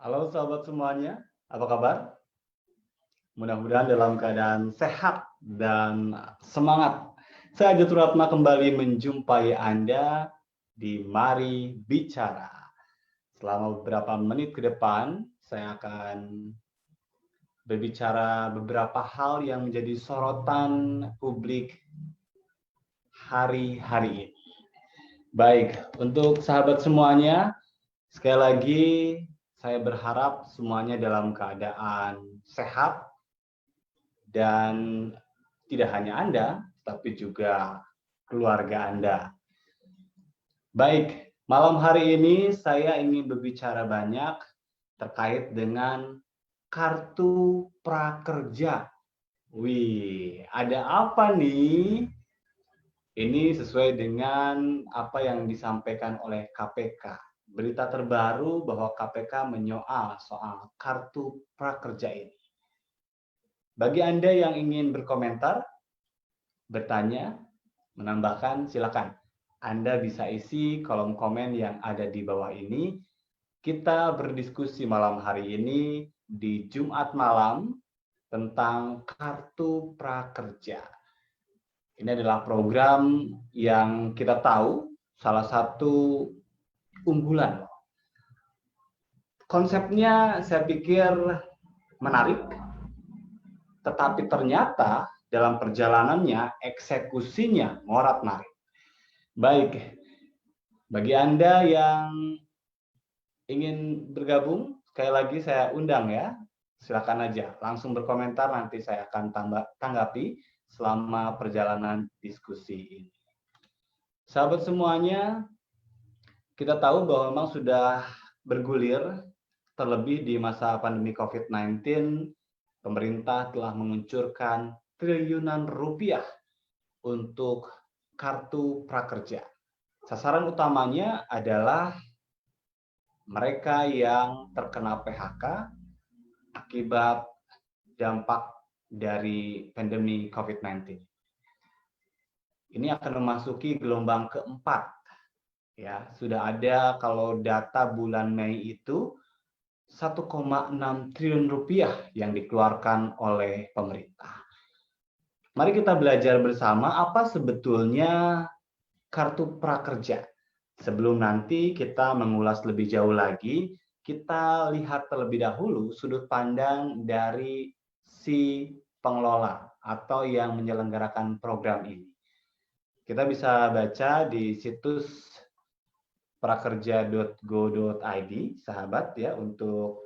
Halo sahabat semuanya, apa kabar? Mudah-mudahan dalam keadaan sehat dan semangat. Saya Ajat Ratna kembali menjumpai Anda di Mari Bicara. Selama beberapa menit ke depan, saya akan berbicara beberapa hal yang menjadi sorotan publik hari-hari ini. Baik, untuk sahabat semuanya, sekali lagi saya berharap semuanya dalam keadaan sehat dan tidak hanya Anda, tapi juga keluarga Anda. Baik, malam hari ini saya ingin berbicara banyak terkait dengan kartu prakerja. Wih, ada apa nih? Ini sesuai dengan apa yang disampaikan oleh KPK. Berita terbaru bahwa KPK menyoal soal kartu prakerja ini. Bagi Anda yang ingin berkomentar, bertanya, menambahkan, silakan. Anda bisa isi kolom komen yang ada di bawah ini. Kita berdiskusi malam hari ini di Jumat malam tentang kartu prakerja. Ini adalah program yang kita tahu salah satu unggulan. Konsepnya saya pikir menarik, tetapi ternyata dalam perjalanannya eksekusinya morat-marit. Baik, bagi Anda yang ingin bergabung, sekali lagi saya undang ya, silakan aja langsung berkomentar, nanti saya akan tanggapi selama perjalanan diskusi ini. Sahabat semuanya, kita tahu bahwa memang sudah bergulir, terlebih di masa pandemi COVID-19, pemerintah telah menguncurkan triliunan rupiah untuk kartu prakerja. Sasaran utamanya adalah mereka yang terkena PHK akibat dampak dari pandemi COVID-19. Ini akan memasuki gelombang keempat. Ya, sudah ada kalau data bulan Mei itu 1,6 triliun rupiah yang dikeluarkan oleh pemerintah. Mari kita belajar bersama apa sebetulnya kartu prakerja. Sebelum nanti kita mengulas lebih jauh lagi, kita lihat terlebih dahulu sudut pandang dari si pengelola atau yang menyelenggarakan program ini. Kita bisa baca di situs prakerja.go.id, sahabat ya, untuk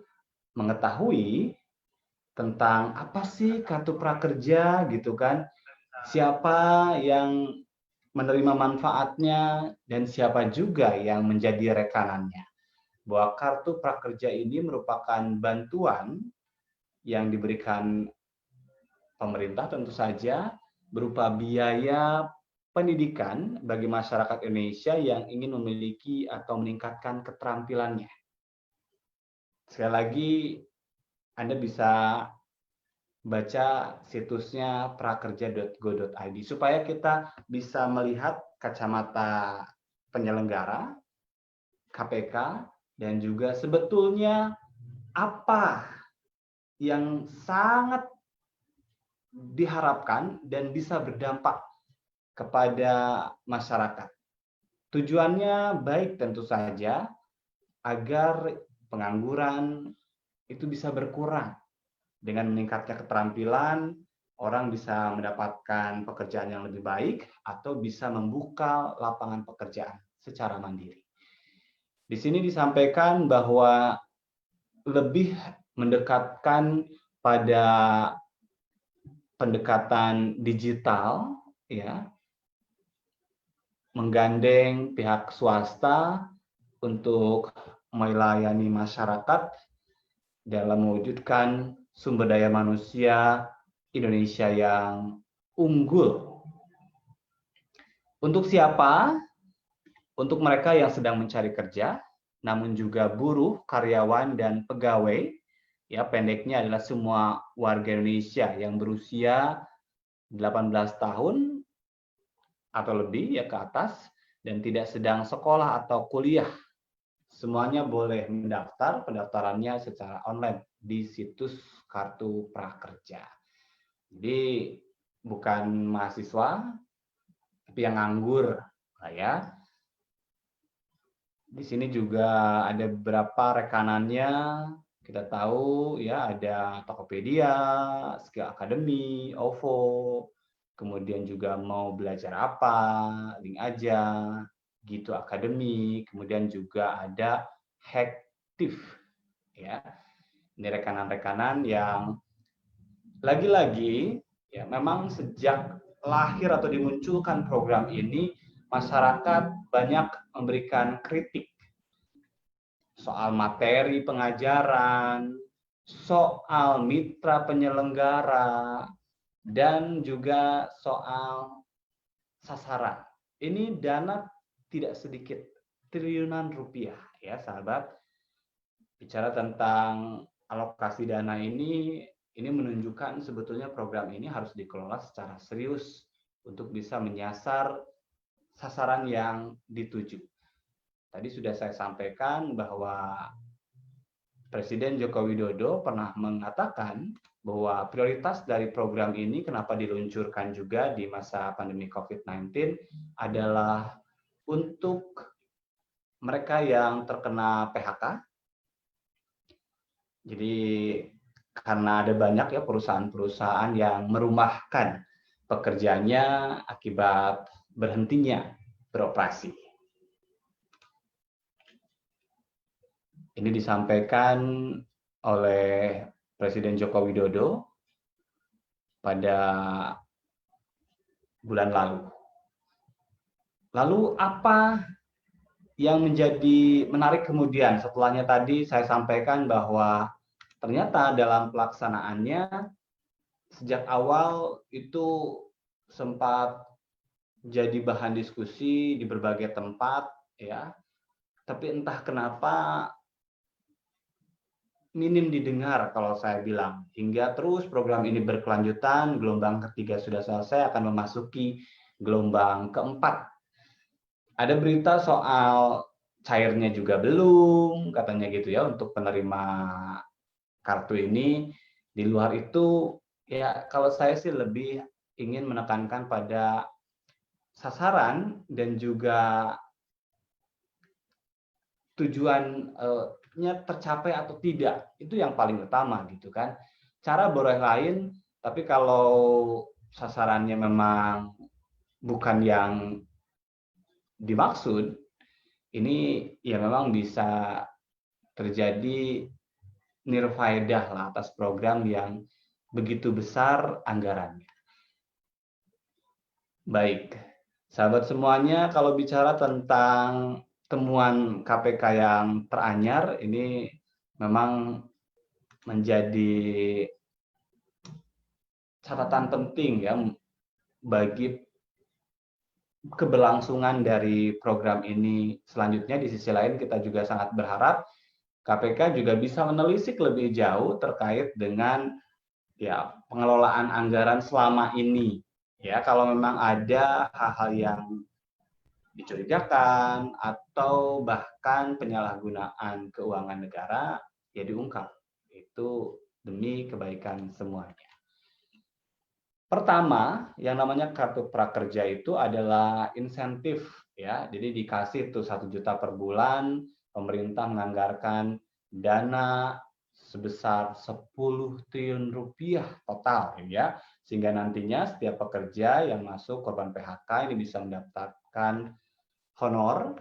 mengetahui tentang apa sih kartu prakerja gitu kan, siapa yang menerima manfaatnya dan siapa juga yang menjadi rekanannya. Bahwa kartu prakerja ini merupakan bantuan yang diberikan pemerintah tentu saja berupa biaya pendidikan bagi masyarakat Indonesia yang ingin memiliki atau meningkatkan keterampilannya. Sekali lagi, Anda bisa baca situsnya prakerja.go.id supaya kita bisa melihat kacamata penyelenggara, KPK, dan juga sebetulnya apa yang sangat diharapkan dan bisa berdampak kepada masyarakat. Tujuannya baik tentu saja agar pengangguran itu bisa berkurang. Dengan meningkatnya keterampilan, orang bisa mendapatkan pekerjaan yang lebih baik atau bisa membuka lapangan pekerjaan secara mandiri. Di sini disampaikan bahwa lebih mendekatkan pada pendekatan digital, ya, menggandeng pihak swasta untuk melayani masyarakat dalam mewujudkan sumber daya manusia Indonesia yang unggul. Untuk siapa? Untuk mereka yang sedang mencari kerja, namun juga buruh, karyawan, dan pegawai. Ya, pendeknya adalah semua warga Indonesia yang berusia 18 tahun atau lebih ya ke atas dan tidak sedang sekolah atau kuliah semuanya boleh mendaftar, pendaftarannya secara online di situs Kartu Prakerja. Jadi bukan mahasiswa, tapi yang nganggur lah ya. Di sini juga ada beberapa rekanannya. Kita tahu ya ada Tokopedia, Skill Academy, OVO, kemudian juga mau belajar apa, link aja, Gitu Academy, kemudian juga ada Hacktif ya. Ini rekanan-rekanan yang lagi-lagi ya memang sejak lahir atau dimunculkan program ini masyarakat banyak memberikan kritik soal materi pengajaran, soal mitra penyelenggara, dan juga soal sasaran. Ini dana tidak sedikit, triliunan rupiah ya sahabat. Bicara tentang alokasi dana ini menunjukkan sebetulnya program ini harus dikelola secara serius untuk bisa menyasar sasaran yang dituju. Tadi sudah saya sampaikan bahwa Presiden Joko Widodo pernah mengatakan bahwa prioritas dari program ini kenapa diluncurkan juga di masa pandemi COVID-19 adalah untuk mereka yang terkena PHK. Jadi karena ada banyak ya perusahaan-perusahaan yang merumahkan pekerjanya akibat berhentinya beroperasi. Ini disampaikan oleh Presiden Joko Widodo pada bulan lalu. Lalu apa yang menjadi menarik kemudian setelahnya tadi saya sampaikan bahwa ternyata dalam pelaksanaannya sejak awal itu sempat jadi bahan diskusi di berbagai tempat ya. Tapi entah kenapa minim didengar kalau saya bilang. Hingga terus program ini berkelanjutan, gelombang ketiga sudah selesai, akan memasuki gelombang keempat. Ada berita soal cairnya juga belum, katanya gitu ya, untuk penerima kartu ini. Di luar itu, ya kalau saya sih lebih ingin menekankan pada sasaran dan juga tujuannya tercapai atau tidak, itu yang paling utama gitu kan. Cara boleh lain, tapi kalau sasarannya memang bukan yang dimaksud, ini ya memang bisa terjadi nirfaedah lah atas program yang begitu besar anggarannya. Baik, sahabat semuanya, kalau bicara tentang temuan KPK yang teranyar, ini memang menjadi catatan penting ya bagi keberlangsungan dari program ini selanjutnya. Di sisi lain kita juga sangat berharap KPK juga bisa menelisik lebih jauh terkait dengan ya pengelolaan anggaran selama ini. Ya, kalau memang ada hal-hal yang dicurigakan atau bahkan penyalahgunaan keuangan negara, ya diungkap. Itu demi kebaikan semuanya. Pertama, yang namanya kartu prakerja itu adalah insentif ya. Jadi dikasih tuh 1 juta per bulan, pemerintah menganggarkan dana sebesar 10 triliun rupiah total ya. Sehingga nantinya setiap pekerja yang masuk korban PHK ini bisa mendapatkan honor,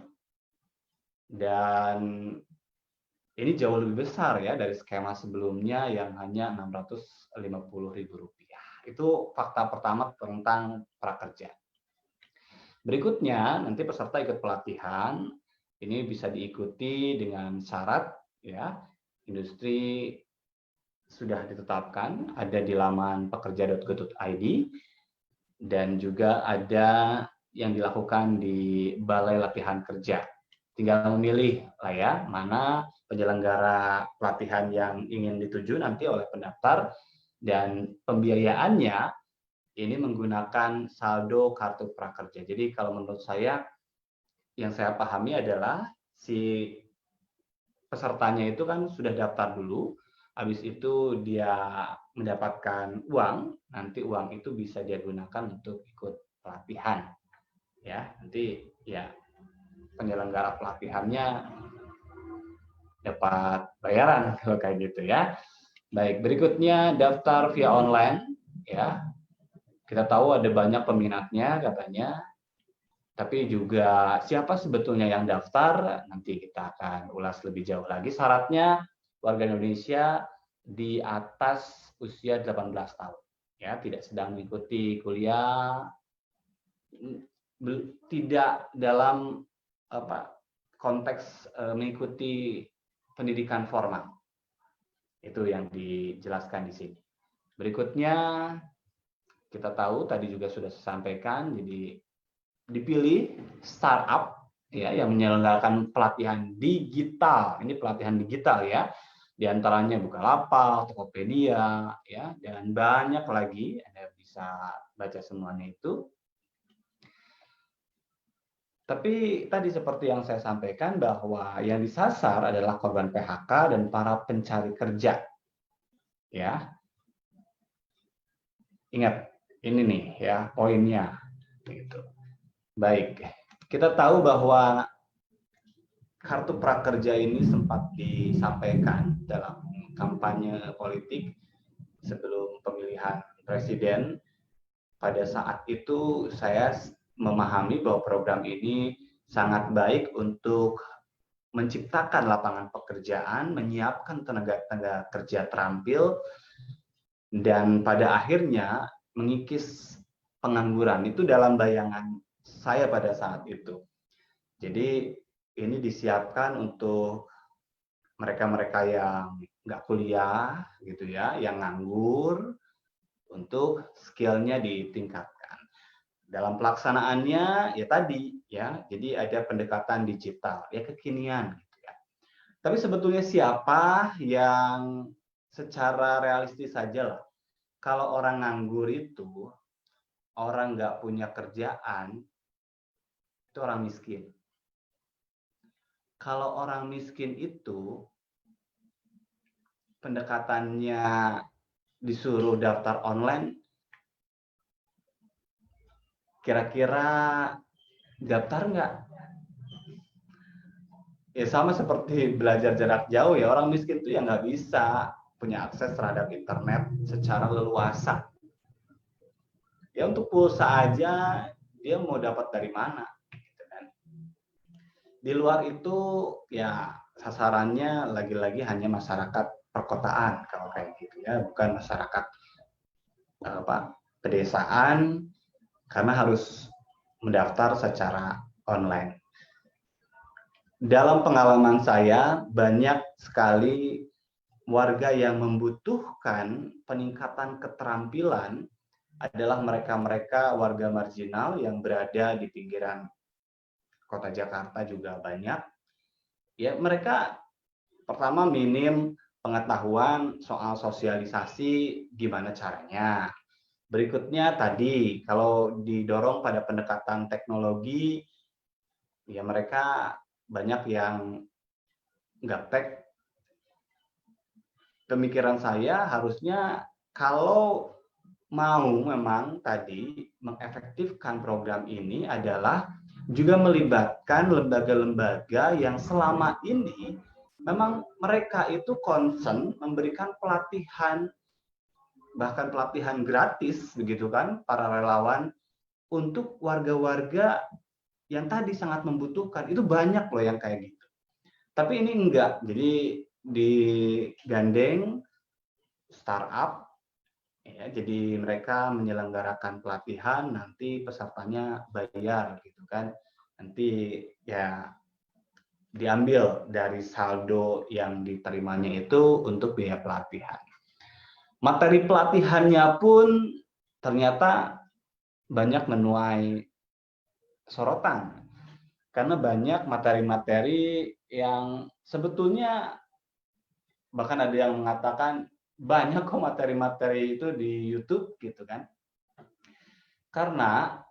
dan ini jauh lebih besar ya dari skema sebelumnya yang hanya Rp650.000. Itu fakta pertama tentang prakerja. Berikutnya, nanti peserta ikut pelatihan, ini bisa diikuti dengan syarat ya, industri sudah ditetapkan, ada di laman pekerja.go.id, dan juga ada yang dilakukan di Balai Latihan Kerja. Tinggal memilih lah ya, mana penyelenggara pelatihan yang ingin dituju nanti oleh pendaftar, dan pembiayaannya ini menggunakan saldo kartu prakerja. Jadi kalau menurut saya, yang saya pahami adalah si pesertanya itu kan sudah daftar dulu, habis itu dia mendapatkan uang, nanti uang itu bisa dia gunakan untuk ikut pelatihan. Ya, nanti ya penyelenggara pelatihannya dapat bayaran kalau kayak gitu ya. Baik, berikutnya daftar via online ya. Kita tahu ada banyak peminatnya katanya, tapi juga siapa sebetulnya yang daftar nanti kita akan ulas lebih jauh lagi. Syaratnya warga Indonesia di atas usia 18 tahun ya, tidak sedang mengikuti kuliah, tidak dalam konteks mengikuti pendidikan formal. Itu yang dijelaskan di sini. Berikutnya kita tahu tadi juga sudah saya sampaikan, jadi dipilih startup ya yang menyelenggarakan pelatihan digital. Ini pelatihan digital ya. Di antaranya Bukalapak, Tokopedia ya, dan banyak lagi. Anda bisa baca semuanya itu. Tapi tadi seperti yang saya sampaikan bahwa yang disasar adalah korban PHK dan para pencari kerja. Ya. Ingat, ini nih ya poinnya gitu. Baik. Kita tahu bahwa kartu prakerja ini sempat disampaikan dalam kampanye politik sebelum pemilihan presiden. Pada saat itu saya memahami bahwa program ini sangat baik untuk menciptakan lapangan pekerjaan, menyiapkan tenaga kerja terampil, dan pada akhirnya mengikis pengangguran. Itu dalam bayangan saya pada saat itu. Jadi ini disiapkan untuk mereka-mereka yang nggak kuliah gitu ya, yang nganggur, untuk skillnya ditingkatkan. Dalam pelaksanaannya ya tadi ya, jadi ada pendekatan digital ya, kekinian gitu ya. Tapi sebetulnya siapa yang secara realistis saja lah, kalau orang nganggur itu, orang nggak punya kerjaan, itu orang miskin. Kalau orang miskin itu pendekatannya disuruh daftar online, kira-kira daftar nggak? Ya sama seperti belajar jarak jauh ya, orang miskin itu ya nggak bisa punya akses terhadap internet secara leluasa. Ya untuk pulsa aja dia mau dapat dari mana? Gitu kan. Di luar itu ya sasarannya lagi-lagi hanya masyarakat perkotaan kalau kayak gitu ya, bukan masyarakat pedesaan, karena harus mendaftar secara online. Dalam pengalaman saya, banyak sekali warga yang membutuhkan peningkatan keterampilan adalah mereka-mereka warga marginal yang berada di pinggiran kota Jakarta juga banyak. Ya, mereka pertama minim pengetahuan soal sosialisasi gimana caranya. Berikutnya tadi, kalau didorong pada pendekatan teknologi, ya mereka banyak yang gaptek. Pemikiran saya harusnya kalau mau memang tadi mengefektifkan program ini adalah juga melibatkan lembaga-lembaga yang selama ini memang mereka itu concern memberikan pelatihan, bahkan pelatihan gratis begitu kan, para relawan untuk warga-warga yang tadi sangat membutuhkan. Itu banyak loh yang kayak gitu. Tapi ini enggak. Jadi digandeng startup ya, jadi mereka menyelenggarakan pelatihan, nanti pesertanya bayar gitu kan. Nanti ya diambil dari saldo yang diterimanya itu untuk biaya pelatihan. Materi pelatihannya pun ternyata banyak menuai sorotan. Karena banyak materi-materi yang sebetulnya bahkan ada yang mengatakan banyak kok materi-materi itu di YouTube gitu kan. Karena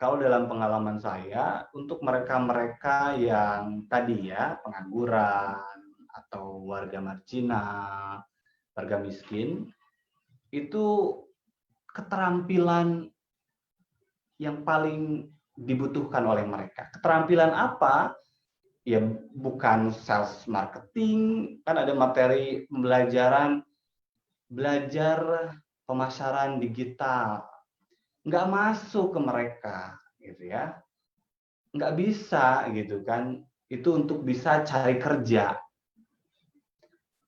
kalau dalam pengalaman saya, untuk mereka-mereka yang tadi ya pengangguran atau warga marginal, warga miskin, itu keterampilan yang paling dibutuhkan oleh mereka. Keterampilan apa? Ya bukan sales marketing, kan ada materi pembelajaran, belajar pemasaran digital. Nggak masuk ke mereka, gitu ya. Nggak bisa, gitu kan. Itu untuk bisa cari kerja.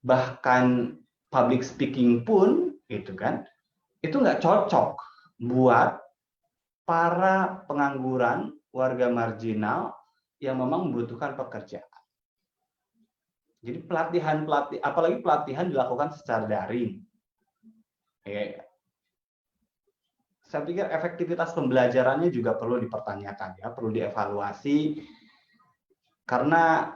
Bahkan public speaking pun, gitu kan, itu nggak cocok buat para pengangguran, warga marginal yang memang membutuhkan pekerjaan. Jadi pelatihan, apalagi pelatihan dilakukan secara daring. Saya pikir efektivitas pembelajarannya juga perlu dipertanyakan, ya, perlu dievaluasi, karena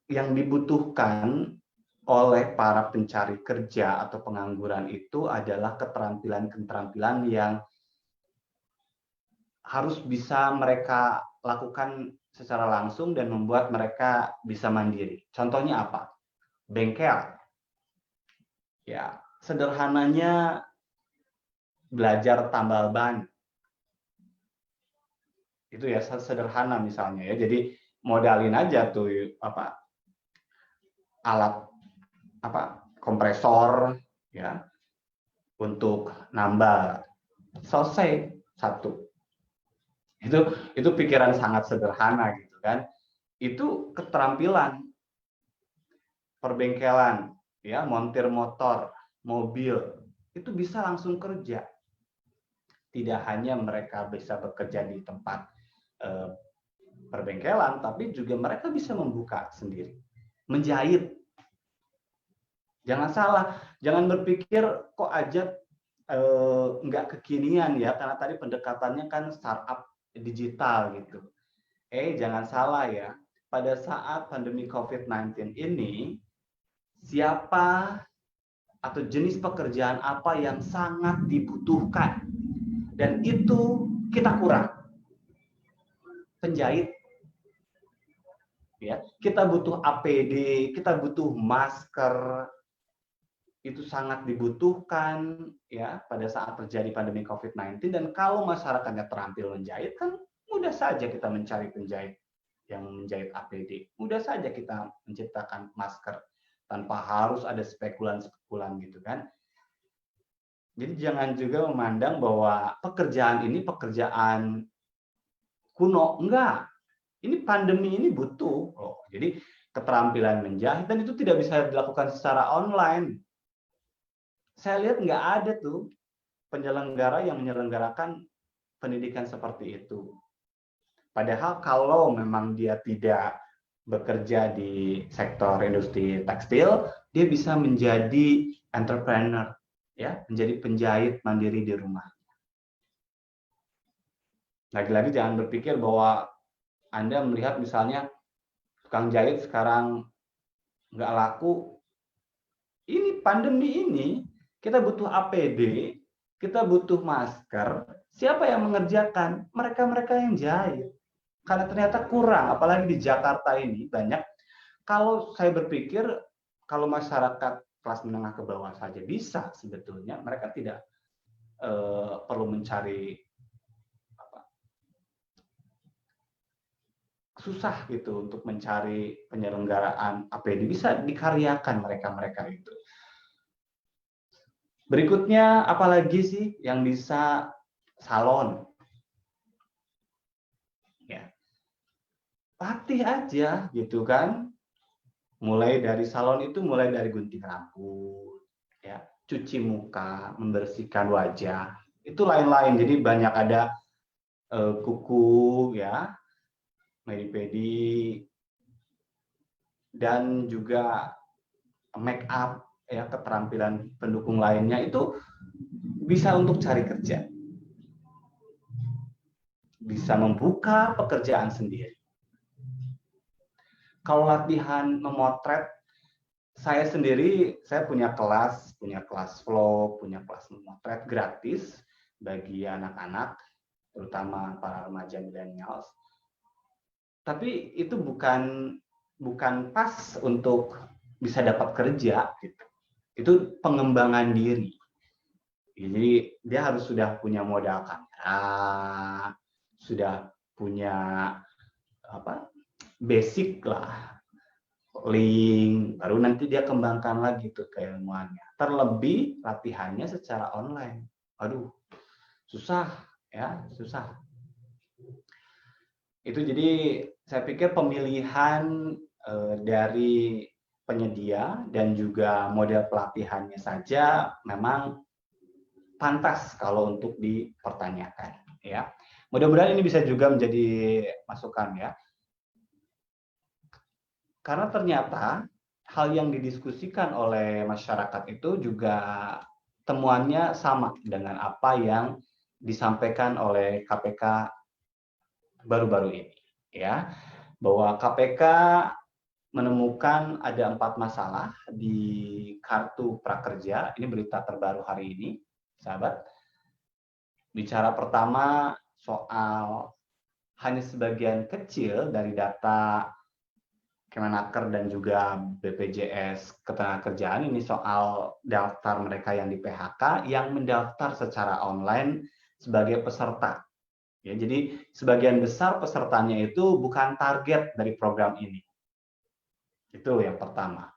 yang dibutuhkan oleh para pencari kerja atau pengangguran itu adalah keterampilan-keterampilan yang harus bisa mereka lakukan secara langsung dan membuat mereka bisa mandiri. Contohnya apa? Bengkel. Ya, sederhananya belajar tambal ban. Itu ya sederhana misalnya ya. Jadi modalin aja tuh apa alat kompresor ya untuk nambal. Selesai satu. Itu pikiran sangat sederhana gitu kan. Itu keterampilan perbengkelan ya, montir motor, mobil, itu bisa langsung kerja. Tidak hanya mereka bisa bekerja di tempat perbengkelan, tapi juga mereka bisa membuka sendiri. Menjahit. Jangan salah, jangan berpikir kok aja nggak kekinian ya, karena tadi pendekatannya kan startup digital gitu. Jangan salah ya, pada saat pandemi COVID-19 ini, siapa atau jenis pekerjaan apa yang sangat dibutuhkan, dan itu kita kurang. Penjahit, ya, kita butuh APD, kita butuh masker, itu sangat dibutuhkan ya pada saat terjadi pandemi COVID-19. Dan kalau masyarakatnya terampil menjahit, kan mudah saja kita mencari penjahit yang menjahit APD, mudah saja kita menciptakan masker tanpa harus ada spekulan-spekulan gitu kan. Jadi jangan juga memandang bahwa pekerjaan ini pekerjaan kuno, enggak. Ini pandemi ini butuh. Jadi keterampilan menjahit, dan itu tidak bisa dilakukan secara online. Saya lihat nggak ada tuh penyelenggara yang menyelenggarakan pendidikan seperti itu. Padahal kalau memang dia tidak bekerja di sektor industri tekstil, dia bisa menjadi entrepreneur, ya, menjadi penjahit mandiri di rumah. Lagi-lagi jangan berpikir bahwa Anda melihat misalnya tukang jahit sekarang nggak laku. Ini pandemi ini, kita butuh APD, kita butuh masker. Siapa yang mengerjakan? Mereka-mereka yang jahit. Karena ternyata kurang, apalagi di Jakarta ini banyak. Kalau saya berpikir, kalau masyarakat kelas menengah ke bawah saja bisa sebetulnya, mereka tidak perlu mencari susah gitu untuk mencari penyelenggaraan APD, bisa dikaryakan mereka-mereka itu. Berikutnya, apalagi sih yang bisa? Salon. Ya. Latih aja gitu kan. Mulai dari salon itu mulai dari gunting rambut, ya, cuci muka, membersihkan wajah. Itu lain-lain. Jadi banyak ada kuku ya, medi-pedi, dan juga make up ya, keterampilan pendukung lainnya itu bisa untuk cari kerja, bisa membuka pekerjaan sendiri. Kalau latihan memotret, saya sendiri, saya punya kelas vlog, punya kelas memotret gratis bagi anak-anak, terutama para remaja milenials. Tapi itu bukan bukan pas untuk bisa dapat kerja gitu. Itu pengembangan diri. Jadi dia harus sudah punya modal kamera, sudah punya basic lah, link, baru nanti dia kembangkan lagi tuh keilmuannya. Terlebih latihannya secara online. Aduh, susah ya, susah. Itu jadi saya pikir pemilihan dari penyedia dan juga model pelatihannya saja memang pantas kalau untuk dipertanyakan ya. Mudah-mudahan ini bisa juga menjadi masukan ya. Karena ternyata hal yang didiskusikan oleh masyarakat itu juga temuannya sama dengan apa yang disampaikan oleh KPK baru-baru ini ya, bahwa KPK menemukan ada 4 masalah di kartu prakerja. Ini berita terbaru hari ini, sahabat. Bicara pertama soal hanya sebagian kecil dari data Kemenaker dan juga BPJS Ketenagakerjaan ini soal daftar mereka yang di PHK yang mendaftar secara online sebagai peserta. Ya, jadi sebagian besar pesertanya itu bukan target dari program ini. Itu yang pertama.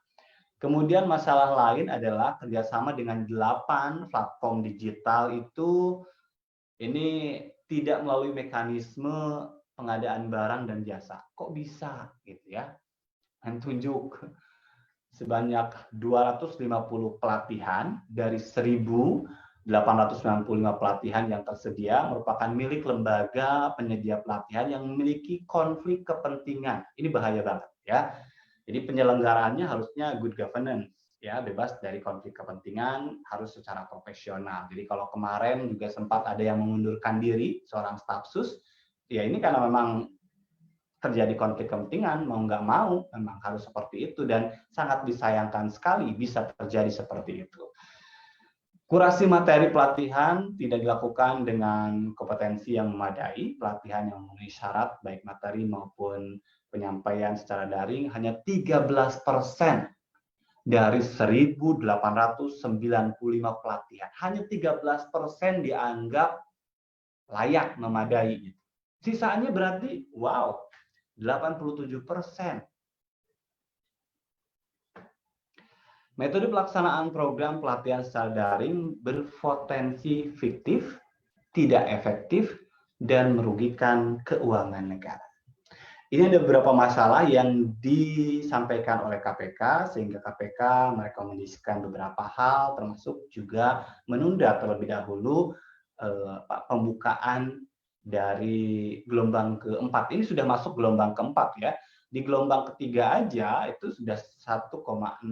Kemudian masalah lain adalah kerjasama dengan 8 platform digital itu ini tidak melalui mekanisme pengadaan barang dan jasa. Kok bisa gitu ya? Dan tunjuk sebanyak 250 pelatihan dari 1.895 pelatihan yang tersedia merupakan milik lembaga penyedia pelatihan yang memiliki konflik kepentingan. Ini bahaya banget ya. Jadi penyelenggaraannya harusnya good governance, ya, bebas dari konflik kepentingan, harus secara profesional. Jadi kalau kemarin juga sempat ada yang mengundurkan diri seorang stafsus, ya ini karena memang terjadi konflik kepentingan, mau nggak mau memang harus seperti itu dan sangat disayangkan sekali bisa terjadi seperti itu. Kurasi materi pelatihan tidak dilakukan dengan kompetensi yang memadai, pelatihan yang memenuhi syarat baik materi maupun penyampaian secara daring hanya 13% dari 1.895 pelatihan. Hanya 13% dianggap layak memadai. Sisanya berarti wow, 87%. Metode pelaksanaan program pelatihan secara daring berpotensi fiktif, tidak efektif, dan merugikan keuangan negara. Ini ada beberapa masalah yang disampaikan oleh KPK, sehingga KPK merekomendasikan beberapa hal, termasuk juga menunda terlebih dahulu pembukaan dari gelombang keempat. Ini sudah masuk gelombang keempat ya. Di gelombang ketiga aja itu sudah 1,6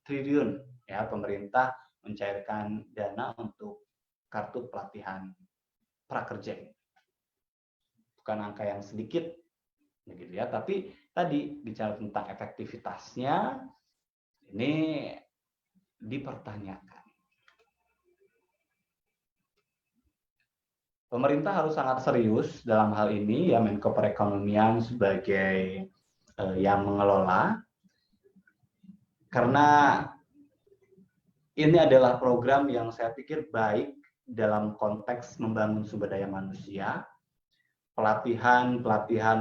triliun ya pemerintah mencairkan dana untuk kartu pelatihan prakerja ini. Bukan angka yang sedikit begitu ya, tapi tadi bicara tentang efektivitasnya ini dipertanyakan. Pemerintah harus sangat serius dalam hal ini ya, Menko Perekonomian sebagai yang mengelola, karena ini adalah program yang saya pikir baik dalam konteks membangun sumber daya manusia, pelatihan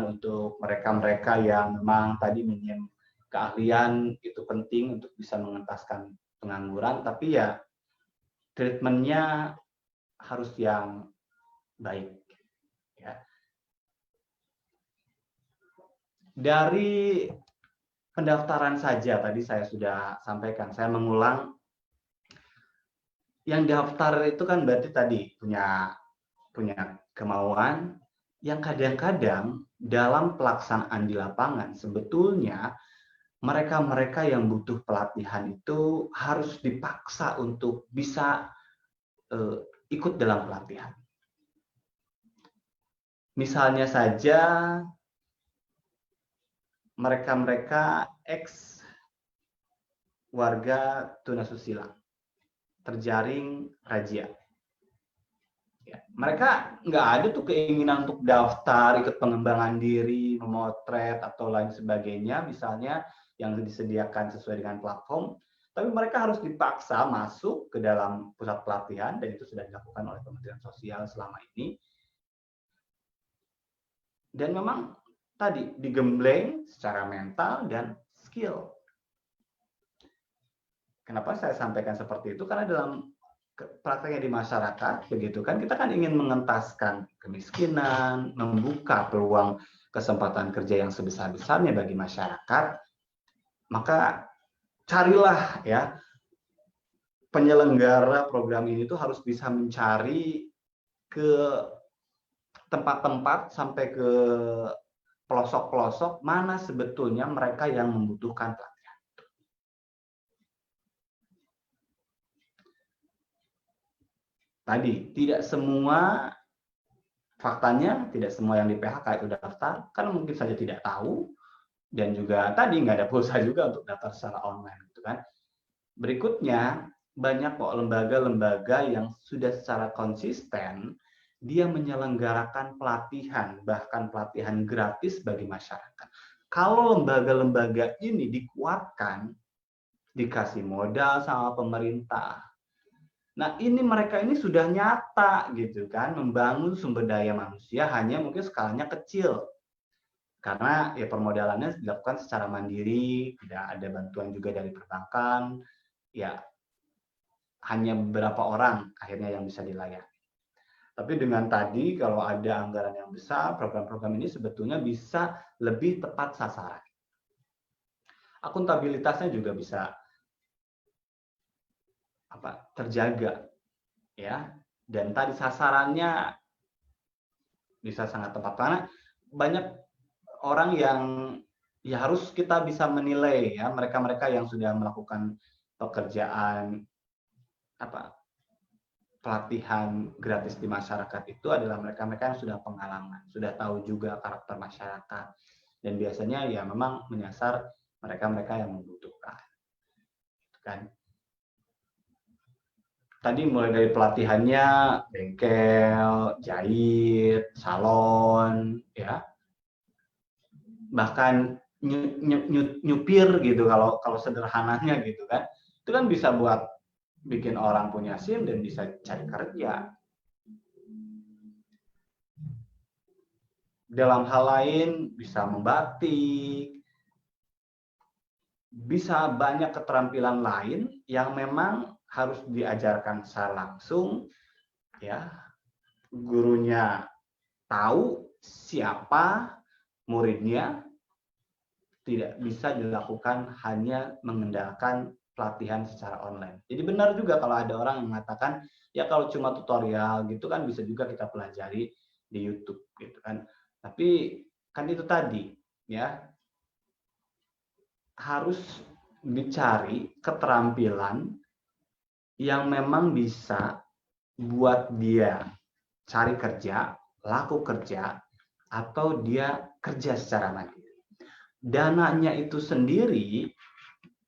untuk mereka-mereka yang memang tadi minim keahlian itu penting untuk bisa mengentaskan pengangguran, tapi ya treatmentnya harus yang baik. Ya. Dari pendaftaran saja tadi saya sudah sampaikan, saya mengulang, yang daftar itu kan berarti tadi punya kemauan, yang kadang-kadang dalam pelaksanaan di lapangan sebetulnya mereka-mereka yang butuh pelatihan itu harus dipaksa untuk bisa ikut dalam pelatihan. Misalnya saja mereka-mereka ex warga tunasusila terjaring razia. Ya, mereka nggak ada tuh keinginan untuk daftar, ikut pengembangan diri, memotret, atau lain sebagainya, misalnya yang disediakan sesuai dengan platform. Tapi mereka harus dipaksa masuk ke dalam pusat pelatihan, dan itu sudah dilakukan oleh Kementerian Sosial selama ini. Dan memang tadi digembleng secara mental dan skill. Kenapa saya sampaikan seperti itu? Karena dalam prakteknya di masyarakat, begitu kan, kita kan ingin mengentaskan kemiskinan, membuka peluang kesempatan kerja yang sebesar-besarnya bagi masyarakat, maka carilah ya penyelenggara program ini tuh harus bisa mencari ke tempat-tempat sampai ke pelosok-pelosok mana sebetulnya mereka yang membutuhkan pelatihan. Tadi tidak semua, faktanya tidak semua yang di PHK itu daftar, karena mungkin saja tidak tahu, dan juga tadi nggak ada pulsa juga untuk daftar secara online, gitu kan. Berikutnya, banyak kok lembaga-lembaga yang sudah secara konsisten dia menyelenggarakan pelatihan, bahkan pelatihan gratis bagi masyarakat. Kalau lembaga-lembaga ini dikuatkan, dikasih modal sama pemerintah, nah ini mereka ini sudah nyata gitu kan, membangun sumber daya manusia, hanya mungkin skalanya kecil. Karena ya permodalannya dilakukan secara mandiri, tidak ada bantuan juga dari perbankan, ya hanya beberapa orang akhirnya yang bisa dilayani. Tapi dengan tadi kalau ada anggaran yang besar, program-program ini sebetulnya bisa lebih tepat sasaran. Akuntabilitasnya juga bisa terjaga ya. Dan tadi sasarannya bisa sangat tepat, karena banyak orang yang ya harus kita bisa menilai ya, mereka-mereka yang sudah melakukan pekerjaan pelatihan gratis di masyarakat itu adalah mereka-mereka yang sudah pengalaman, sudah tahu juga karakter masyarakat, dan biasanya ya memang menyasar mereka-mereka yang membutuhkan. Kan? Tadi mulai dari pelatihannya bengkel, jahit, salon, ya, bahkan nyupir gitu kalau sederhananya gitu kan, itu kan bisa buat bikin orang punya SIM dan bisa cari kerja. Dalam hal lain bisa membatik, bisa banyak keterampilan lain yang memang harus diajarkan secara langsung, ya, gurunya tahu siapa muridnya, tidak bisa dilakukan hanya mengandalkan pelatihan secara online. Jadi benar juga kalau ada orang yang mengatakan, ya kalau cuma tutorial gitu kan bisa juga kita pelajari di YouTube gitu kan. Tapi kan itu tadi ya, harus dicari keterampilan yang memang bisa buat dia cari kerja, laku kerja, atau dia kerja secara mandiri. Dananya itu sendiri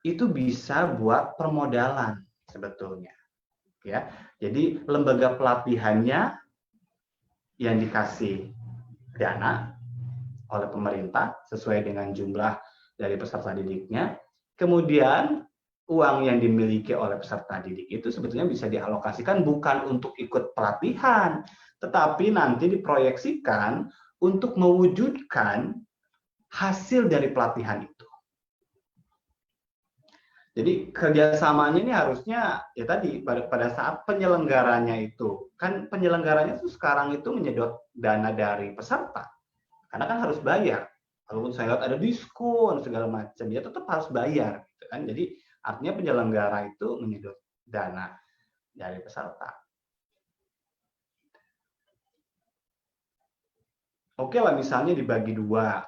itu bisa buat permodalan sebetulnya. Ya, jadi lembaga pelatihannya yang dikasih dana oleh pemerintah sesuai dengan jumlah dari peserta didiknya. Kemudian uang yang dimiliki oleh peserta didik itu sebetulnya bisa dialokasikan bukan untuk ikut pelatihan, tetapi nanti diproyeksikan untuk mewujudkan hasil dari pelatihan itu. Jadi kerjasamanya ini harusnya ya tadi pada saat penyelenggaranya itu, kan penyelenggaranya itu sekarang itu menyedot dana dari peserta, karena kan harus bayar. Walaupun saya lihat ada diskon segala macam, ya tetap harus bayar, gitu kan. Jadi artinya penyelenggara itu menyedot dana dari peserta. Oke lah, misalnya dibagi dua,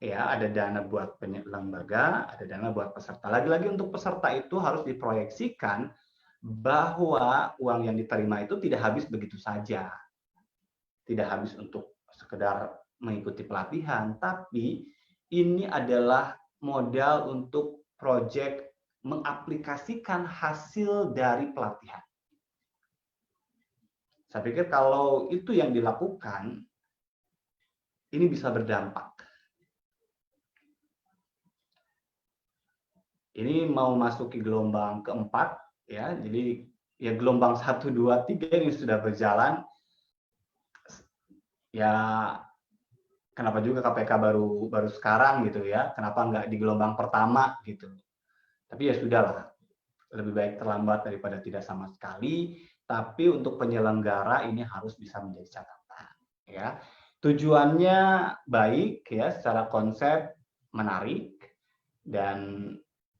ya ada dana buat lembaga, ada dana buat peserta. Lagi-lagi untuk peserta itu harus diproyeksikan bahwa uang yang diterima itu tidak habis begitu saja, tidak habis untuk sekedar mengikuti pelatihan, tapi ini adalah modal untuk proyek mengaplikasikan hasil dari pelatihan. Saya pikir kalau itu yang dilakukan, ini bisa berdampak. Ini mau masuki gelombang keempat, ya. Jadi ya gelombang 1, 2, 3 ini sudah berjalan. Ya kenapa juga KPK baru sekarang gitu ya? Kenapa nggak di gelombang pertama gitu? Tapi ya sudahlah, lebih baik terlambat daripada tidak sama sekali. Tapi untuk penyelenggara ini harus bisa menjadi catatan, ya. Tujuannya baik ya, secara konsep menarik, dan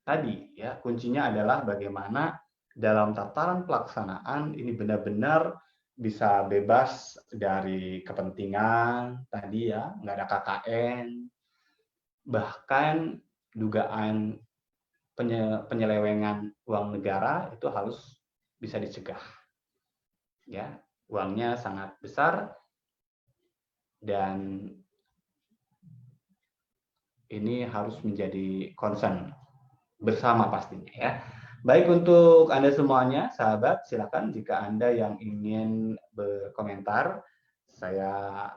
tadi ya kuncinya adalah bagaimana dalam tataran pelaksanaan ini benar-benar bisa bebas dari kepentingan tadi ya, nggak ada KKN, bahkan dugaan penyelewengan uang negara itu harus bisa dicegah. Ya, uangnya sangat besar dan ini harus menjadi concern bersama pastinya ya. Baik, untuk Anda semuanya, sahabat, silakan jika Anda yang ingin berkomentar, saya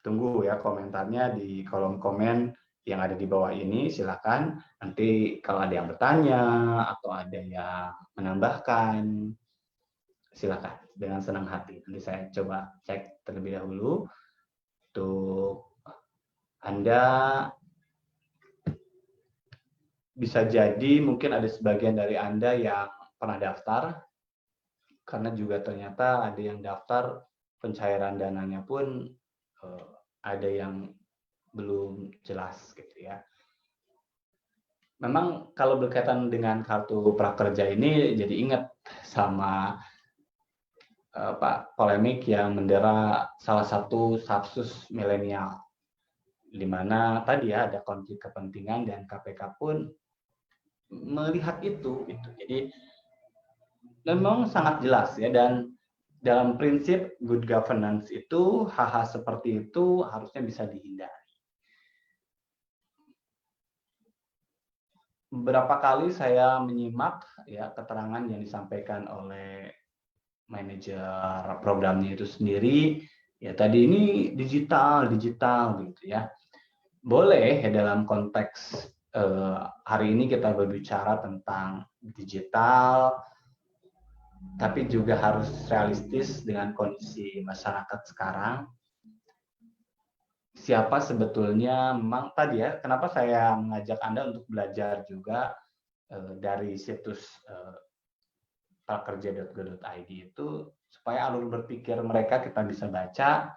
tunggu ya komentarnya di kolom komen yang ada di bawah ini, silakan. Nanti kalau ada yang bertanya atau ada yang menambahkan, silakan dengan senang hati. Nanti saya coba cek terlebih dahulu untuk Anda. Bisa jadi mungkin ada sebagian dari Anda yang pernah daftar, karena juga ternyata ada yang daftar pencairan dananya pun ada yang belum jelas gitu ya. Memang kalau berkaitan dengan kartu prakerja ini jadi ingat sama polemik yang mendera salah satu stafsus milenial, di mana tadi ya ada konflik kepentingan dan KPK pun melihat itu gitu. Jadi memang sangat jelas ya, dan dalam prinsip good governance itu hal-hal seperti itu harusnya bisa dihindari. Beberapa kali saya menyimak ya keterangan yang disampaikan oleh manajer programnya itu sendiri, ya tadi ini digital gitu ya. Boleh ya dalam konteks hari ini kita berbicara tentang digital, tapi juga harus realistis dengan kondisi masyarakat sekarang. Siapa sebetulnya memang tadi ya, kenapa saya mengajak Anda untuk belajar juga dari situs prakerja.go.id itu, supaya alur berpikir mereka kita bisa baca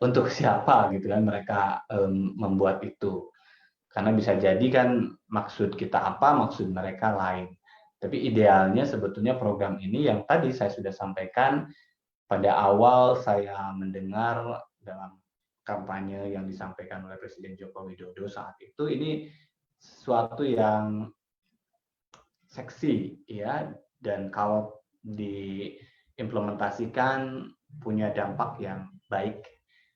untuk siapa gitu kan mereka membuat itu. Karena bisa jadi kan maksud kita apa, maksud mereka lain. Tapi idealnya sebetulnya program ini yang tadi saya sudah sampaikan pada awal saya mendengar dalam kampanye yang disampaikan oleh Presiden Joko Widodo saat itu, ini sesuatu yang seksi ya, dan kalau diimplementasikan punya dampak yang baik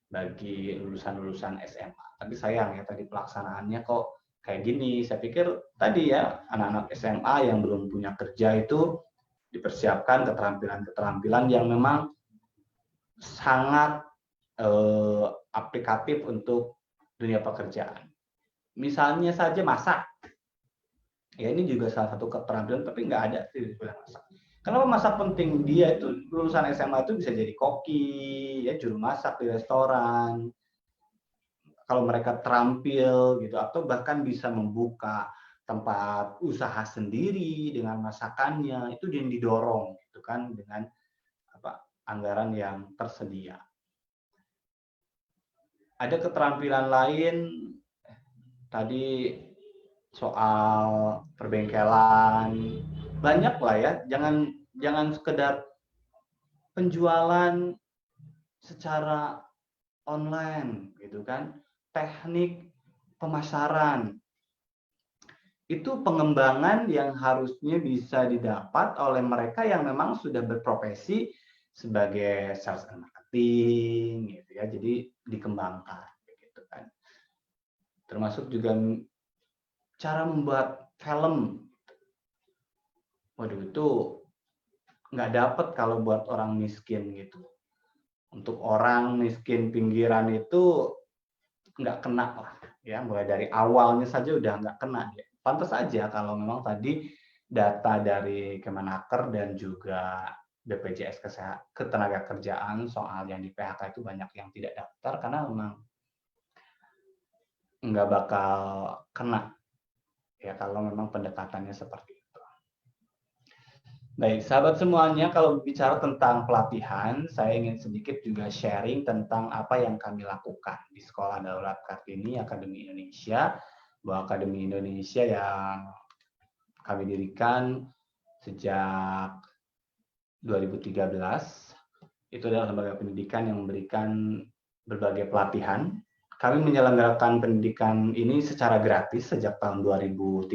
bagi lulusan-lulusan SMA. Tapi sayang ya tadi pelaksanaannya kok kayak gini. Saya pikir tadi ya anak-anak SMA yang belum punya kerja itu dipersiapkan keterampilan-keterampilan yang memang sangat aplikatif untuk dunia pekerjaan. Misalnya saja masak. Ya ini juga salah satu keterampilan, tapi nggak ada sih masak. Kenapa masak penting? Dia itu lulusan SMA itu bisa jadi koki, ya juru masak di restoran. Kalau mereka terampil gitu, atau bahkan bisa membuka tempat usaha sendiri dengan masakannya, itu yang didorong gitu kan dengan anggaran yang tersedia. Ada keterampilan lain tadi soal perbengkelan, banyak lah ya. Jangan sekedar penjualan secara online gitu kan. Teknik pemasaran itu pengembangan yang harusnya bisa didapat oleh mereka yang memang sudah berprofesi sebagai sales and marketing gitu ya. Jadi dikembangkan gitu kan. Termasuk juga cara membuat film. Waduh, itu nggak dapet kalau buat orang miskin gitu. Untuk orang miskin pinggiran itu nggak kena lah, ya mulai dari awalnya saja udah nggak kena. Pantas aja kalau memang tadi data dari Kemenaker dan juga BPJS Ketenagakerjaan soal yang di PHK itu banyak yang tidak daftar karena memang nggak bakal kena ya kalau memang pendekatannya seperti itu. Baik, sahabat semuanya, kalau bicara tentang pelatihan, saya ingin sedikit juga sharing tentang apa yang kami lakukan di Sekolah Daulat Kartini Akademi Indonesia, bahwa Akademi Indonesia yang kami dirikan sejak 2013, itu adalah lembaga pendidikan yang memberikan berbagai pelatihan. Kami menyelenggarakan pendidikan ini secara gratis sejak tahun 2013.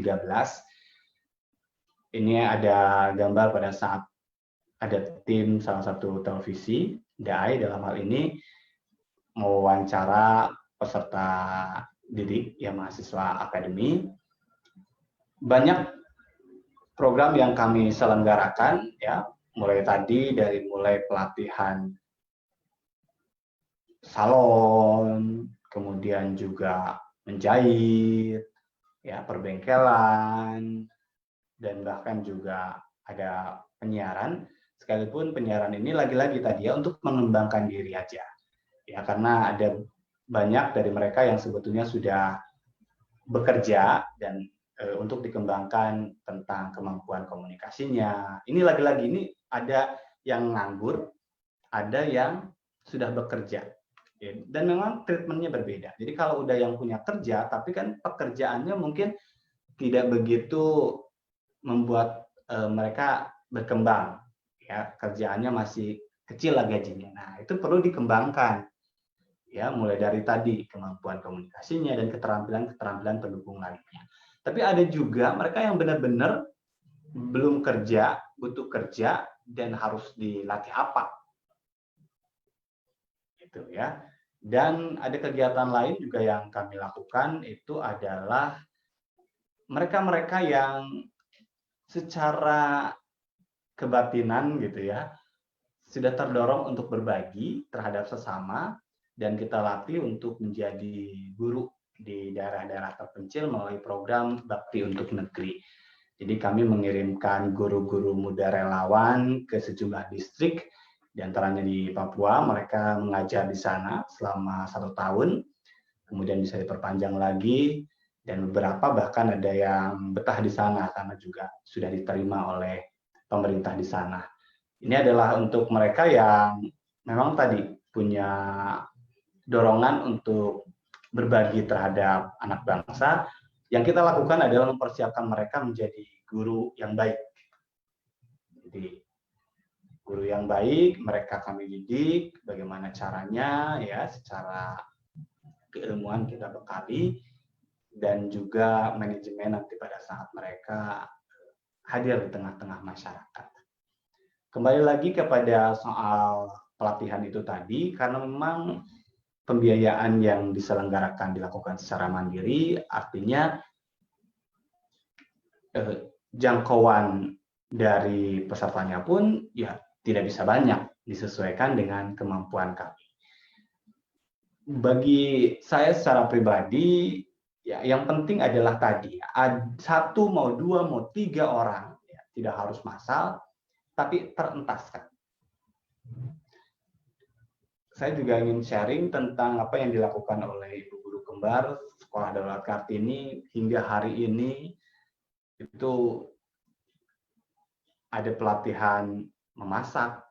Ini ada gambar pada saat ada tim salah satu televisi, DAI dalam hal ini, mewawancara peserta didik, ya mahasiswa akademi. Banyak program yang kami selenggarakan, ya mulai pelatihan salon, kemudian juga menjahit, ya perbengkelan, dan bahkan juga ada penyiaran. Sekalipun penyiaran ini lagi-lagi tadi ya untuk mengembangkan diri aja. Ya karena ada banyak dari mereka yang sebetulnya sudah bekerja dan untuk dikembangkan tentang kemampuan komunikasinya. Ini lagi-lagi ini ada yang nganggur, ada yang sudah bekerja. Ya, dan memang treatmentnya berbeda. Jadi kalau udah yang punya kerja, tapi kan pekerjaannya mungkin tidak begitu membuat mereka berkembang, ya kerjaannya masih kecil lah gajinya. Nah itu perlu dikembangkan, ya mulai dari tadi kemampuan komunikasinya dan keterampilan pendukung lainnya. Tapi ada juga mereka yang benar-benar belum kerja, butuh kerja dan harus dilatih apa, gitu ya. Dan ada kegiatan lain juga yang kami lakukan itu adalah mereka-mereka yang secara kebatinan gitu ya, sudah terdorong untuk berbagi terhadap sesama dan kita latih untuk menjadi guru di daerah-daerah terpencil melalui program Bakti untuk Negeri. Jadi kami mengirimkan guru-guru muda relawan ke sejumlah distrik, diantaranya di Papua, mereka mengajar di sana selama 1 tahun, kemudian bisa diperpanjang lagi, dan beberapa bahkan ada yang betah di sana karena juga sudah diterima oleh pemerintah di sana. Ini adalah untuk mereka yang memang tadi punya dorongan untuk berbagi terhadap anak bangsa. Yang kita lakukan adalah mempersiapkan mereka menjadi guru yang baik. Jadi guru yang baik, mereka kami didik bagaimana caranya ya secara keilmuan kita bekali dan juga manajemen nanti pada saat mereka hadir di tengah-tengah masyarakat. Kembali lagi kepada soal pelatihan itu tadi, karena memang pembiayaan yang diselenggarakan dilakukan secara mandiri, artinya jangkauan dari pesertanya pun ya tidak bisa banyak, disesuaikan dengan kemampuan kami. Bagi saya secara pribadi, ya yang penting adalah tadi, 1 mau 2 mau 3 orang, ya, tidak harus massal, tapi terentaskan. Saya juga ingin sharing tentang apa yang dilakukan oleh Ibu Guru Kembar Sekolah Daulat Kartini hingga hari ini. Itu ada pelatihan memasak,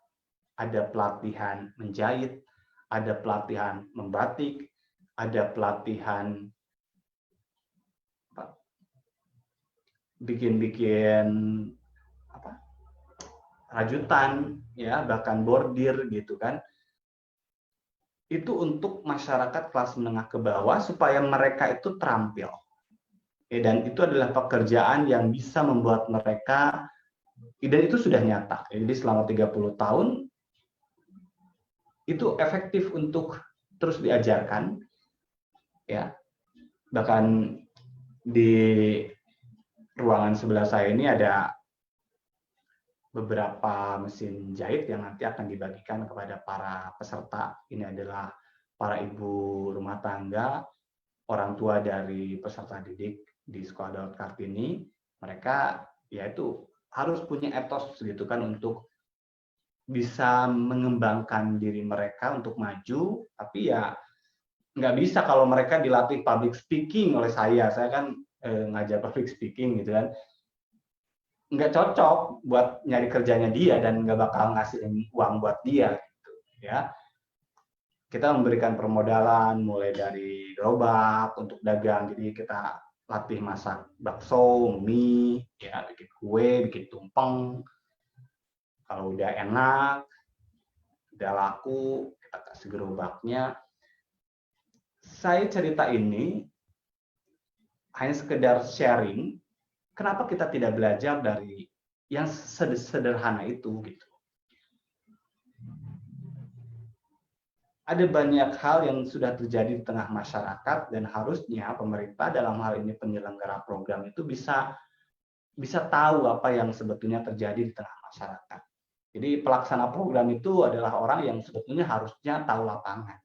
ada pelatihan menjahit, ada pelatihan membatik, ada pelatihan bikin-bikin rajutan, ya bahkan bordir gitu kan. Itu untuk masyarakat kelas menengah ke bawah supaya mereka itu terampil. Dan itu adalah pekerjaan yang bisa membuat mereka, dan itu sudah nyata. Jadi selama 30 tahun itu efektif untuk terus diajarkan. Ya. Bahkan di ruangan sebelah saya ini ada beberapa mesin jahit yang nanti akan dibagikan kepada para peserta. Ini adalah para ibu rumah tangga, orang tua dari peserta didik di Sekolah Daud Kartini. Mereka yaitu harus punya etos gitu kan untuk bisa mengembangkan diri mereka untuk maju, tapi ya nggak bisa kalau mereka dilatih public speaking oleh saya. Saya kan ngajar public speaking gitu kan, nggak cocok buat nyari kerjanya dia dan nggak bakal ngasihin uang buat dia gitu ya. Kita memberikan permodalan mulai dari gerobak untuk dagang, jadi kita latih masak bakso, mie, ya bikin kue, bikin tumpeng. Kalau udah enak, udah laku, kita kasih gerobaknya. Saya cerita ini hanya sekedar sharing. Kenapa kita tidak belajar dari yang sederhana itu gitu. Ada banyak hal yang sudah terjadi di tengah masyarakat dan harusnya pemerintah dalam hal ini penyelenggara program itu bisa tahu apa yang sebetulnya terjadi di tengah masyarakat. Jadi pelaksana program itu adalah orang yang sebetulnya harusnya tahu lapangan.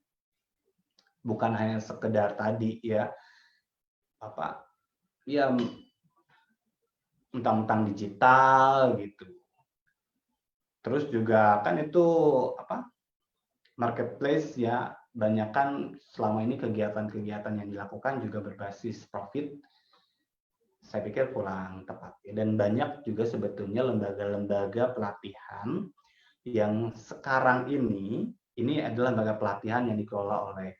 Bukan hanya sekedar tadi ya mentang-mentang digital gitu. Terus juga kan itu marketplace ya, banyak kan selama ini kegiatan-kegiatan yang dilakukan juga berbasis profit. Saya pikir kurang tepat ya. Dan banyak juga sebetulnya lembaga-lembaga pelatihan yang sekarang ini adalah lembaga pelatihan yang dikelola oleh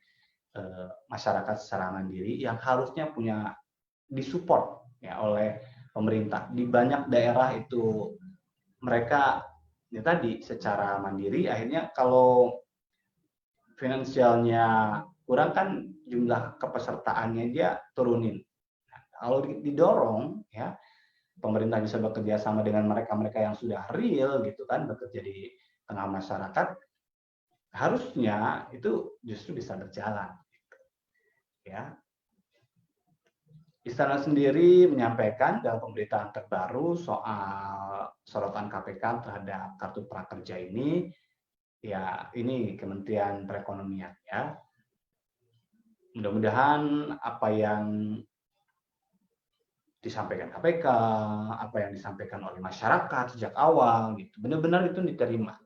masyarakat secara mandiri yang harusnya punya disupport ya oleh pemerintah. Di banyak daerah itu mereka ya tadi secara mandiri, akhirnya kalau finansialnya kurang kan jumlah kepesertaannya dia turunin. Nah, kalau didorong ya pemerintah bisa bekerja sama dengan mereka-mereka yang sudah real gitu kan, bekerja di tengah masyarakat, harusnya itu justru bisa berjalan gitu. Ya. Istana sendiri menyampaikan dalam pemberitaan terbaru soal sorotan KPK terhadap kartu prakerja ini, ya ini Kementerian Perekonomian ya. Mudah-mudahan apa yang disampaikan KPK, apa yang disampaikan oleh masyarakat sejak awal gitu, benar-benar itu diterima.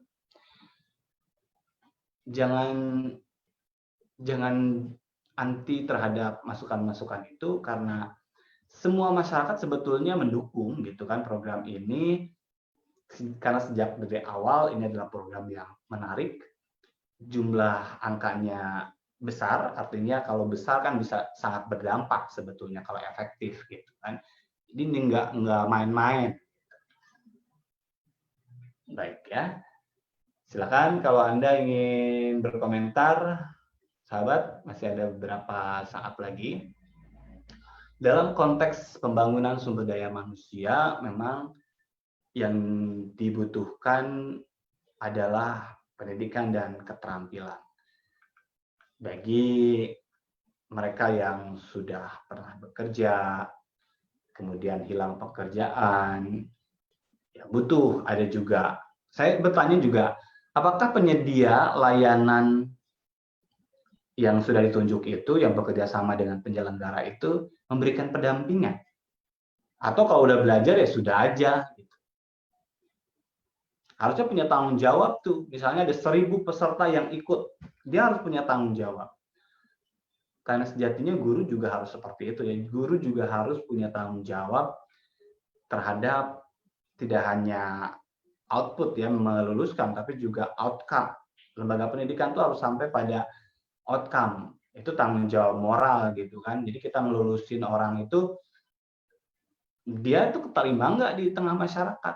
Jangan anti terhadap masukan-masukan itu, karena semua masyarakat sebetulnya mendukung gitu kan program ini, karena sejak dari awal ini adalah program yang menarik, jumlah angkanya besar, artinya kalau besar kan bisa sangat berdampak sebetulnya kalau efektif gitu kan. Jadi ini nggak main-main. Baik ya, silakan kalau Anda ingin berkomentar, sahabat, masih ada beberapa saat lagi. Dalam konteks pembangunan sumber daya manusia, memang yang dibutuhkan adalah pendidikan dan keterampilan. Bagi mereka yang sudah pernah bekerja, kemudian hilang pekerjaan, ya butuh ada juga. Saya bertanya juga, apakah penyedia layanan yang sudah ditunjuk itu, yang bekerja sama dengan penyelenggara itu, memberikan pendampingan? Atau kalau udah belajar ya sudah aja. Gitu. Harusnya punya tanggung jawab tuh. Misalnya ada 1.000 peserta yang ikut, dia harus punya tanggung jawab. Karena sejatinya guru juga harus seperti itu ya. Guru juga harus punya tanggung jawab terhadap tidak hanya output ya, meluluskan, tapi juga outcome. Lembaga pendidikan itu harus sampai pada outcome. Itu tanggung jawab moral gitu kan. Jadi kita melulusin orang itu, dia itu keterima nggak di tengah masyarakat.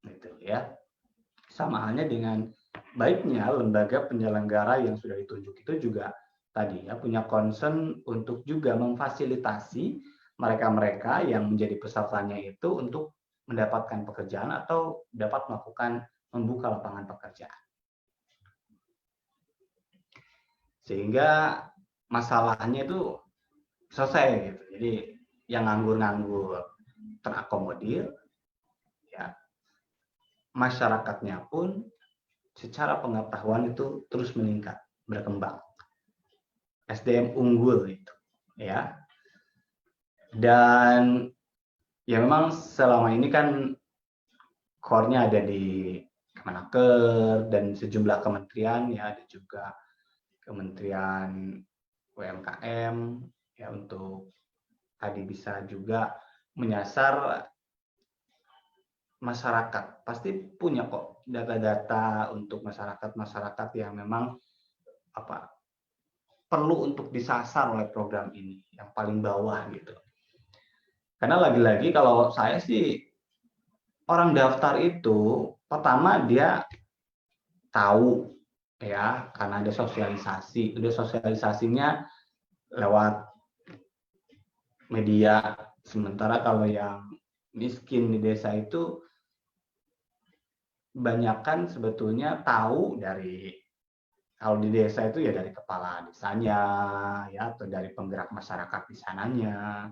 Gitu ya. Sama halnya dengan baiknya lembaga penyelenggara yang sudah ditunjuk itu juga tadi ya punya concern untuk juga memfasilitasi mereka-mereka yang menjadi pesertanya itu untuk mendapatkan pekerjaan atau dapat melakukan membuka lapangan pekerjaan. Sehingga masalahnya itu selesai gitu. Jadi yang nganggur-nganggur terakomodir, masyarakatnya pun secara pengetahuan itu terus meningkat, berkembang. SDM unggul itu, ya. Dan ya memang selama ini kan core-nya ada di Kemenaker dan sejumlah kementerian, ya, ada juga Kementerian UMKM, ya, untuk tadi bisa juga menyasar masyarakat. Pasti punya kok data-data untuk masyarakat yang memang perlu untuk disasar oleh program ini, yang paling bawah gitu. Karena lagi-lagi kalau saya sih, orang daftar itu pertama dia tahu, ya, karena ada sosialisasi. Udah sosialisasinya lewat media. Sementara kalau yang miskin di desa itu banyakkan sebetulnya tahu dari, kalau di desa itu ya dari kepala desanya, ya, atau dari penggerak masyarakat di sananya.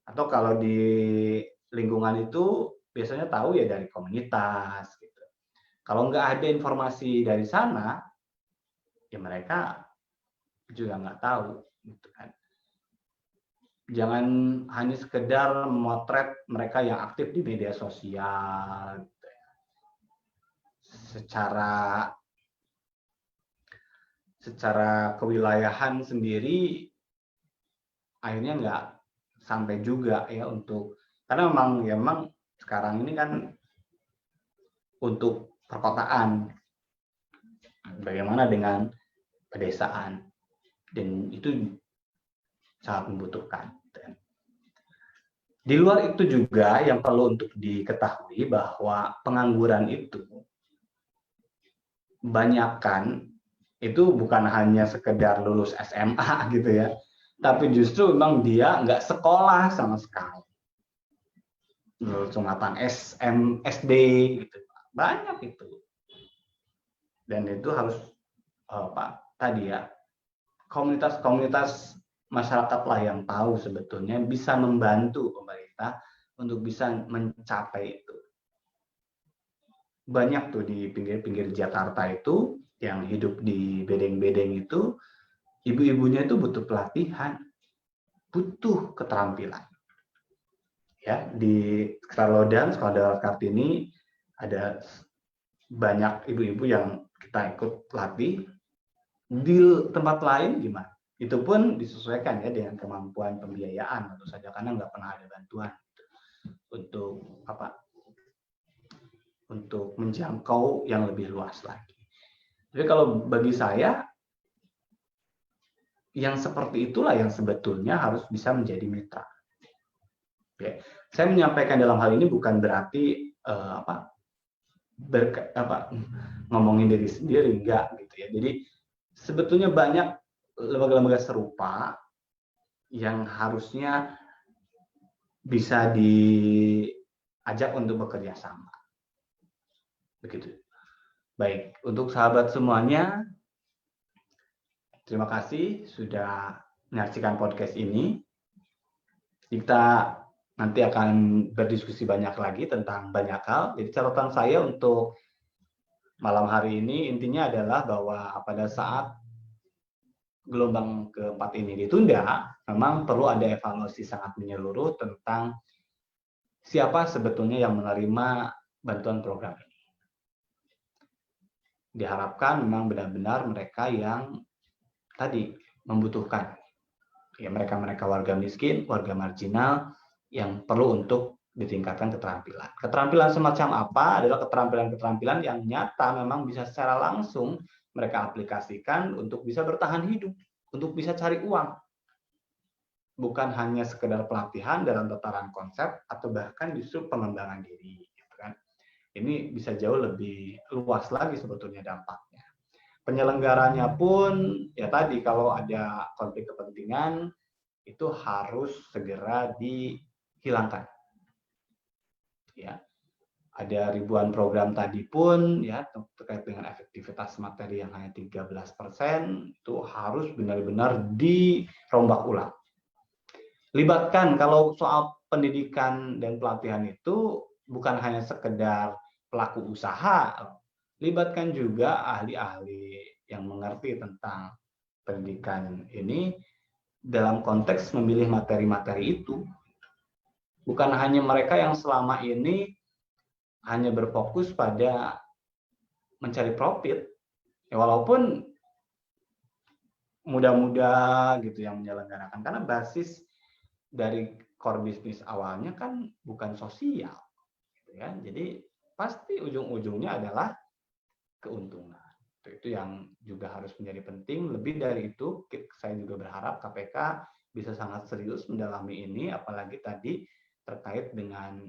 Atau kalau di lingkungan itu biasanya tahu ya dari komunitas gitu. Kalau nggak ada informasi dari sana, ya mereka juga nggak tahu gitu kan. Jangan hanya sekedar memotret mereka yang aktif di media sosial gitu ya. Secara kewilayahan sendiri akhirnya nggak sampai juga, ya, untuk, karena memang sekarang ini kan untuk perkotaan, bagaimana dengan pedesaan, dan itu sangat membutuhkan. Di luar itu juga yang perlu untuk diketahui bahwa pengangguran itu banyakkan itu bukan hanya sekedar lulus SMA gitu ya, tapi justru memang dia nggak sekolah sama sekali. Sunatan SD gitu, banyak itu. Dan itu harus tadi ya, komunitas masyarakatlah yang tahu sebetulnya, bisa membantu pemerintah untuk bisa mencapai itu. Banyak tuh di pinggir-pinggir Jakarta itu yang hidup di bedeng-bedeng itu, ibu-ibunya itu butuh pelatihan, butuh keterampilan. Ya, di Sekolah Darat Kartini ada banyak ibu-ibu yang kita ikut latih. Di tempat lain gimana? Itu pun disesuaikan ya dengan kemampuan pembiayaan tentu saja, karena nggak pernah ada bantuan untuk menjangkau yang lebih luas lagi. Jadi kalau bagi saya, yang seperti itulah yang sebetulnya harus bisa menjadi mitra. Oke. Saya menyampaikan dalam hal ini bukan berarti ngomongin diri sendiri, enggak gitu ya. Jadi sebetulnya banyak lembaga-lembaga serupa yang harusnya bisa diajak untuk bekerja sama. Begitu. Baik, untuk sahabat semuanya, terima kasih sudah menyaksikan podcast ini. Kita nanti akan berdiskusi banyak lagi tentang banyak hal. Jadi catatan saya untuk malam hari ini intinya adalah bahwa pada saat gelombang keempat ini ditunda, memang perlu ada evaluasi sangat menyeluruh tentang siapa sebetulnya yang menerima bantuan program ini. Diharapkan memang benar-benar mereka yang tadi membutuhkan, ya, mereka warga miskin, warga marginal yang perlu untuk ditingkatkan keterampilan. Keterampilan semacam apa adalah keterampilan-keterampilan yang nyata memang bisa secara langsung mereka aplikasikan untuk bisa bertahan hidup, untuk bisa cari uang. Bukan hanya sekedar pelatihan dalam tataran konsep atau bahkan justru pengembangan diri. Gitu kan. Ini bisa jauh lebih luas lagi sebetulnya dampaknya. Penyelenggaranya pun, ya tadi, kalau ada konflik kepentingan, itu harus segera dihilangkan. Ya, ada ribuan program tadi pun, ya, terkait dengan efektivitas materi yang hanya 13%, itu harus benar-benar dirombak ulang. Libatkan, kalau soal pendidikan dan pelatihan itu bukan hanya sekedar pelaku usaha, libatkan juga ahli-ahli yang mengerti tentang pendidikan ini dalam konteks memilih materi-materi itu. Bukan hanya mereka yang selama ini hanya berfokus pada mencari profit, ya walaupun muda-muda gitu yang menyelenggarakan, karena basis dari core bisnis awalnya kan bukan sosial, gitu ya. Jadi pasti ujung-ujungnya adalah keuntungan. Itu yang juga harus menjadi penting. Lebih dari itu, saya juga berharap KPK bisa sangat serius mendalami ini, apalagi tadi terkait dengan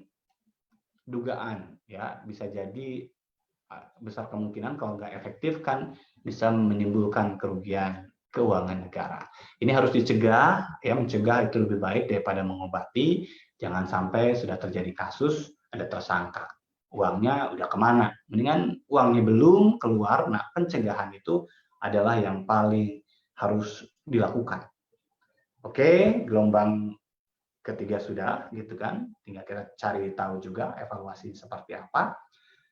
dugaan, ya bisa jadi besar kemungkinan kalau nggak efektif kan bisa menimbulkan kerugian keuangan negara. Ini harus dicegah, ya mencegah itu lebih baik daripada mengobati. Jangan sampai sudah terjadi kasus ada tersangka, uangnya udah kemana? Mendingan uangnya belum keluar. Nah, pencegahan itu adalah yang paling harus dilakukan. Oke, gelombang ketiga sudah, gitu kan? Tinggal kita cari tahu juga evaluasi seperti apa.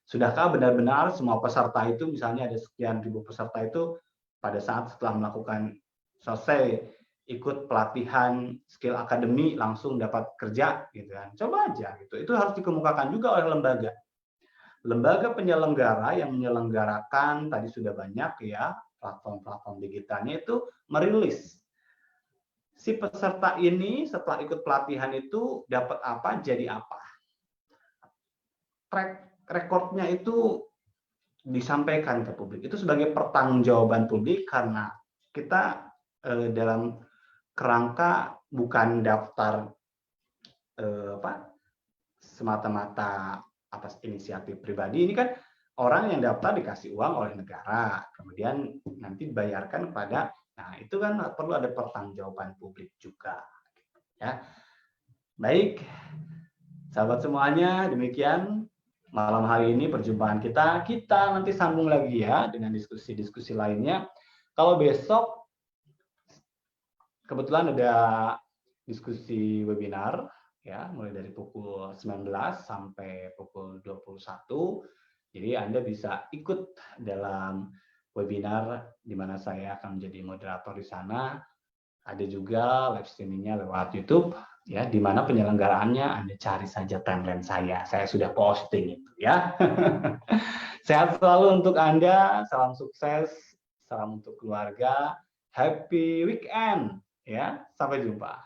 Sudahkah benar-benar semua peserta itu, misalnya ada sekian ribu peserta itu, pada saat setelah melakukan selesai ikut pelatihan skill akademi langsung dapat kerja, gitu kan? Coba aja, gitu. Itu harus dikemukakan juga oleh lembaga. Lembaga penyelenggara yang menyelenggarakan tadi sudah banyak ya platform-platform digitalnya itu merilis si peserta ini setelah ikut pelatihan itu dapat apa, jadi apa. Track recordnya itu disampaikan ke publik. Itu sebagai pertanggungjawaban publik karena kita dalam kerangka bukan daftar semata-mata atas inisiatif pribadi. Ini kan orang yang daftar dikasih uang oleh negara, kemudian nanti dibayarkan kepada, nah itu kan perlu ada pertanggungjawaban publik juga. Ya, baik, sahabat semuanya, demikian malam hari ini perjumpaan kita. Kita nanti sambung lagi ya dengan diskusi-diskusi lainnya. Kalau besok kebetulan ada diskusi webinar ya, mulai dari pukul 19 sampai pukul 21. Jadi Anda bisa ikut dalam webinar di mana saya akan menjadi moderator di sana. Ada juga live streamingnya lewat YouTube, ya, di mana penyelenggaraannya Anda cari saja timeline saya sudah posting itu, ya. Sehat selalu untuk Anda, salam sukses, salam untuk keluarga, happy weekend, ya, sampai jumpa.